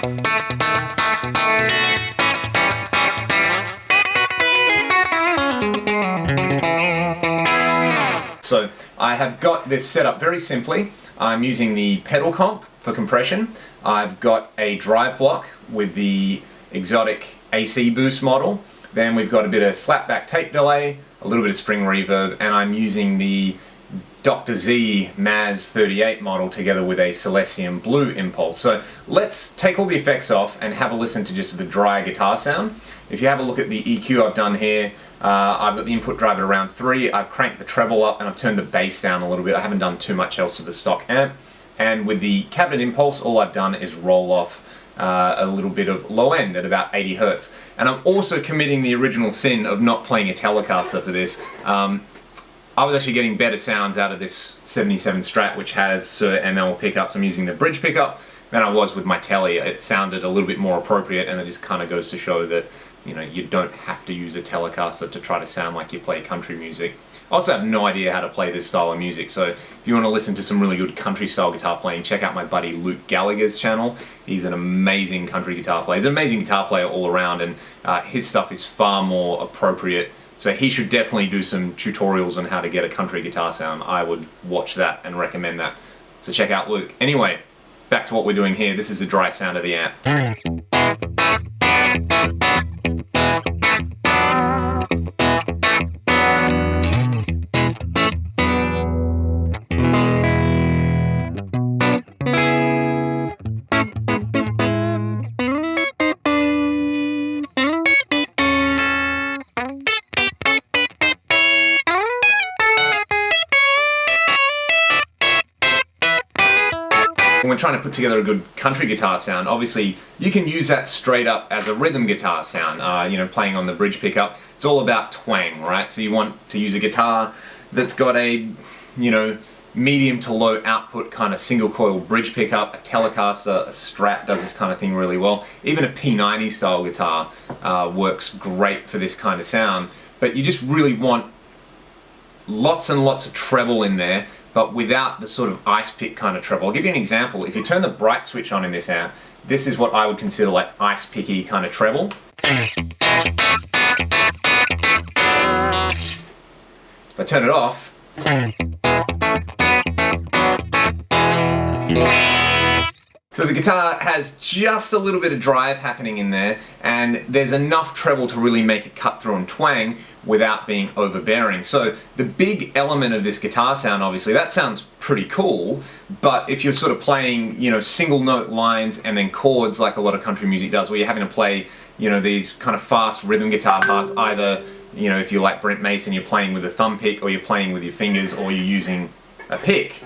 So I have got this set up very simply. I'm using the pedal comp for compression. I've got a drive block with the exotic AC boost model. Then we've got a bit of slapback tape delay, a little bit of spring reverb, and I'm using the Dr. Z Maz 38 model together with a Celestium Blue impulse. So let's take all the effects off and have a listen to just the dry guitar sound. If you have a look at the EQ I've done here, I've got the input drive at around 3, I've cranked the treble up and I've turned the bass down a little bit. I haven't done too much else to the stock amp. And with the cabinet impulse, all I've done is roll off a little bit of low end at about 80 Hertz. And I'm also committing the original sin of not playing a Telecaster for this. I was actually getting better sounds out of this 77 Strat, which has Sir ML pickups. I'm using the bridge pickup than I was with my Tele. It sounded a little bit more appropriate, and it just kind of goes to show that, you know, you don't have to use a Telecaster to try to sound like you play country music. I also have no idea how to play this style of music, so if you want to listen to some really good country style guitar playing, check out my buddy Luke Gallagher's channel. He's an amazing country guitar player. He's an amazing guitar player all around, and his stuff is far more appropriate. So he should definitely do some tutorials on how to get a country guitar sound. I would watch that and recommend that. So check out Luke. Anyway, back to what we're doing here. This is the dry sound of the amp. When we're trying to put together a good country guitar sound, obviously you can use that straight up as a rhythm guitar sound, you know, playing on the bridge pickup. It's all about twang, right? So you want to use a guitar that's got a, you know, medium to low output kind of single coil bridge pickup. A Telecaster, a Strat does this kind of thing really well. Even a P90 style guitar works great for this kind of sound, but you just really want lots and lots of treble in there, but without the sort of ice pick kind of treble. I'll give you an example. If you turn the bright switch on in this amp, this is what I would consider like ice picky kind of treble. If I turn it off, so the guitar has just a little bit of drive happening in there, and there's enough treble to really make it cut through and twang without being overbearing. So the big element of this guitar sound, obviously, that sounds pretty cool, but if you're sort of playing, you know, single note lines and then chords like a lot of country music does, where you're having to play, you know, these kind of fast rhythm guitar parts, either, you know, if you're like Brent Mason, you're playing with a thumb pick, or you're playing with your fingers, or you're using a pick.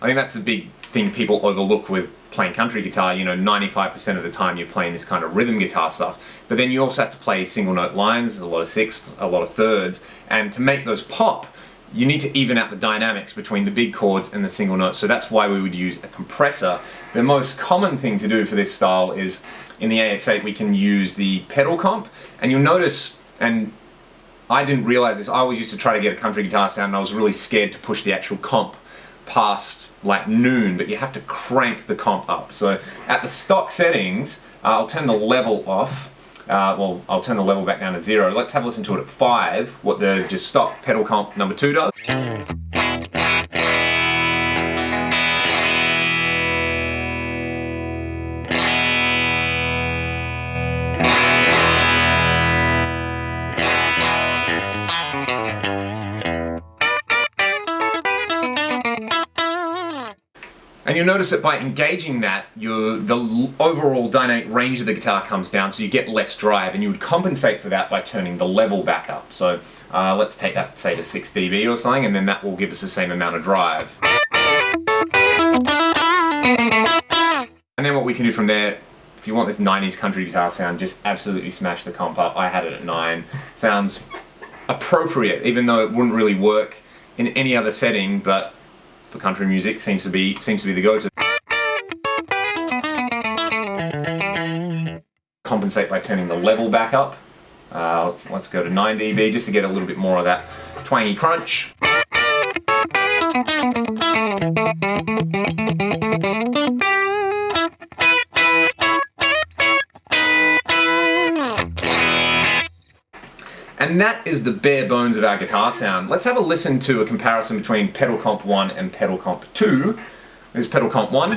I think that's the big thing people overlook with playing country guitar. You know, 95% of the time you're playing this kind of rhythm guitar stuff, but then you also have to play single note lines, a lot of sixths, a lot of thirds, and to make those pop, you need to even out the dynamics between the big chords and the single notes. So that's why we would use a compressor. The most common thing to do for this style is in the AX8 we can use the pedal comp, and you'll notice, and I didn't realize this, I always used to try to get a country guitar sound and I was really scared to push the actual comp past like noon, but you have to crank the comp up. So at the stock settings, I'll turn the level off. Well, I'll turn the level back down to 0. Let's have a listen to it at 5, what the just stock pedal comp number 2 does. And you'll notice that by engaging that, the overall dynamic range of the guitar comes down, so you get less drive, and you would compensate for that by turning the level back up. So let's take that, say, to 6 dB or something, and then that will give us the same amount of drive. And then what we can do from there, if you want this 90s country guitar sound, just absolutely smash the comp up. I had it at 9. Sounds appropriate, even though it wouldn't really work in any other setting, but for country music seems to be the go-to. Compensate by turning the level back up. Let's go to 9 dB just to get a little bit more of that twangy crunch. And that is the bare bones of our guitar sound. Let's have a listen to a comparison between Pedal Comp 1 and Pedal Comp 2. This is Pedal Comp 1.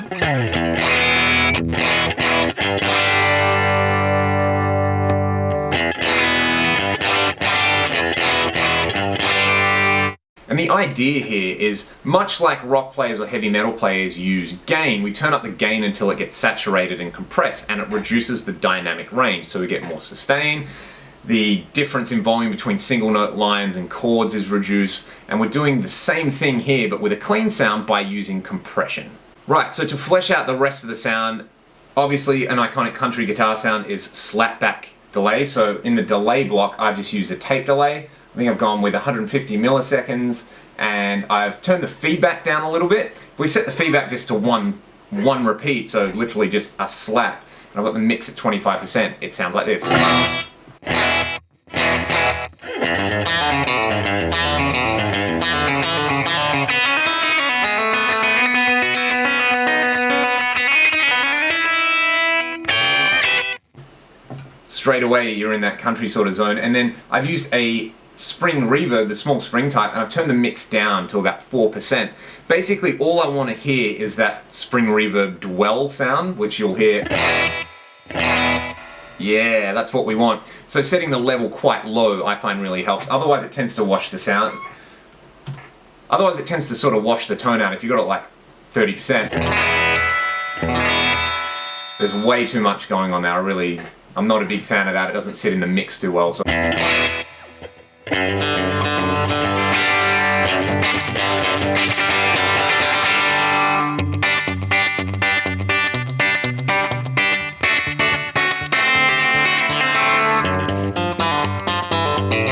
And the idea here is, much like rock players or heavy metal players use gain, we turn up the gain until it gets saturated and compressed, and it reduces the dynamic range, so we get more sustain. The difference in volume between single note lines and chords is reduced, and we're doing the same thing here but with a clean sound by using compression. Right, so to flesh out the rest of the sound, obviously an iconic country guitar sound is slapback delay. So in the delay block, I've just used a tape delay. I think I've gone with 150 milliseconds, and I've turned the feedback down a little bit. If we set the feedback just to one repeat, so literally just a slap, and I've got the mix at 25%, it sounds like this. Straight away you're in that country sort of zone. And then I've used a spring reverb, the small spring type, and I've turned the mix down to about 4%. Basically all I want to hear is that spring reverb dwell sound, which you'll hear. Yeah, that's what we want. So setting the level quite low I find really helps. Otherwise it tends to wash the sound. Otherwise it tends to sort of wash the tone out if you've got it like 30%. There's way too much going on there. I'm not a big fan of that. It doesn't sit in the mix too well. So.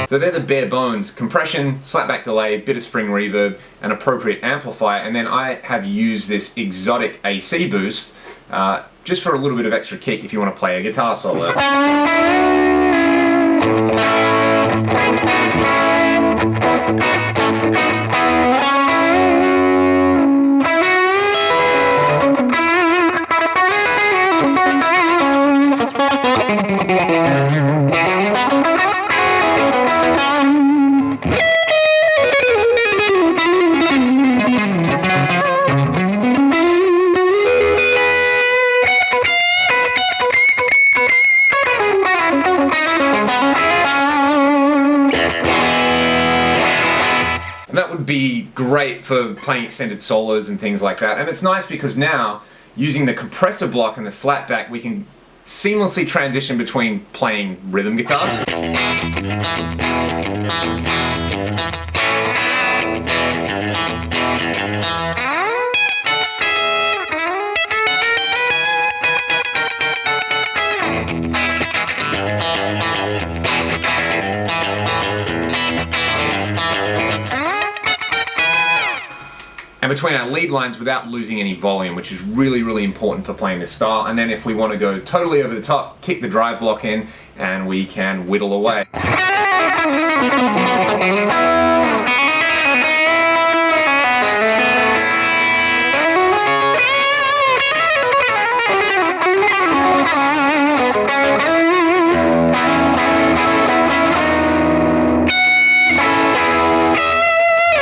So they're the bare bones: compression, slapback delay, bit of spring reverb, an appropriate amplifier, and then I have used this exotic AC boost just for a little bit of extra kick if you want to play a guitar solo. And that would be great for playing extended solos and things like that. And it's nice because now, using the compressor block and the slapback, we can seamlessly transition between playing rhythm guitar and between our lead lines without losing any volume, which is really, really important for playing this style. And then if we want to go totally over the top, kick the drive block in and we can whittle away.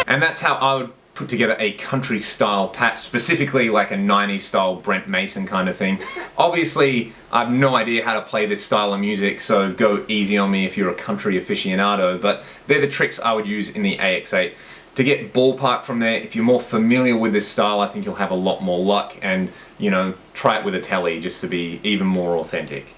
And that's how I would put together a country style patch, specifically like a 90s style Brent Mason kind of thing. Obviously I have no idea how to play this style of music, so go easy on me if you're a country aficionado, but they're the tricks I would use in the AX8. To get ballpark from there, if you're more familiar with this style, I think you'll have a lot more luck, and you know, try it with a telly just to be even more authentic.